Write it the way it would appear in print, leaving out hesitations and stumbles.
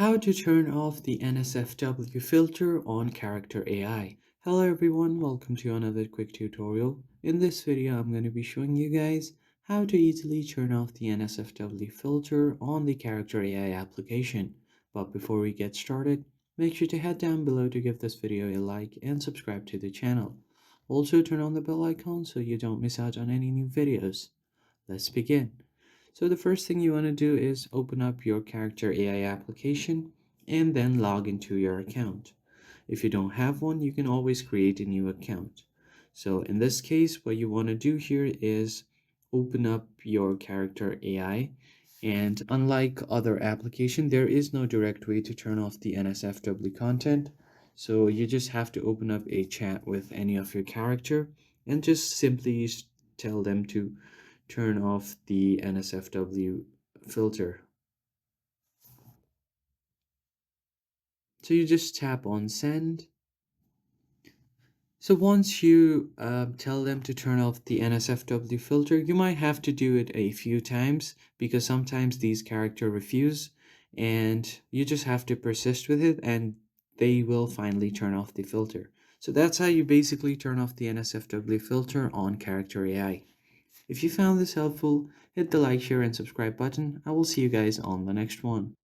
How to turn off the NSFW filter on Character AI. Hello everyone, welcome to another quick tutorial. In this video, I'm going to be showing you guys how to easily turn off the NSFW filter on the Character AI application. But before we get started, make sure to head down below to give this video a like and subscribe to the channel. Also turn on the bell icon so you don't miss out on any new videos. Let's begin. So the first thing you want to do is open up your Character AI application and then log into your account. If you don't have one, you can always create a new account. So in this case, what you want to do here is open up your Character AI, and unlike other application, there is no direct way to turn off the NSFW content. So you just have to open up a chat with any of your character and just simply tell them to turn off the NSFW filter. So you just tap on send. So once you tell them to turn off the NSFW filter, you might have to do it a few times because sometimes these characters refuse, and you just have to persist with it and they will finally turn off the filter. So that's how you basically turn off the NSFW filter on Character AI. If you found this helpful, hit the like, share, and subscribe button. I will see you guys on the next one.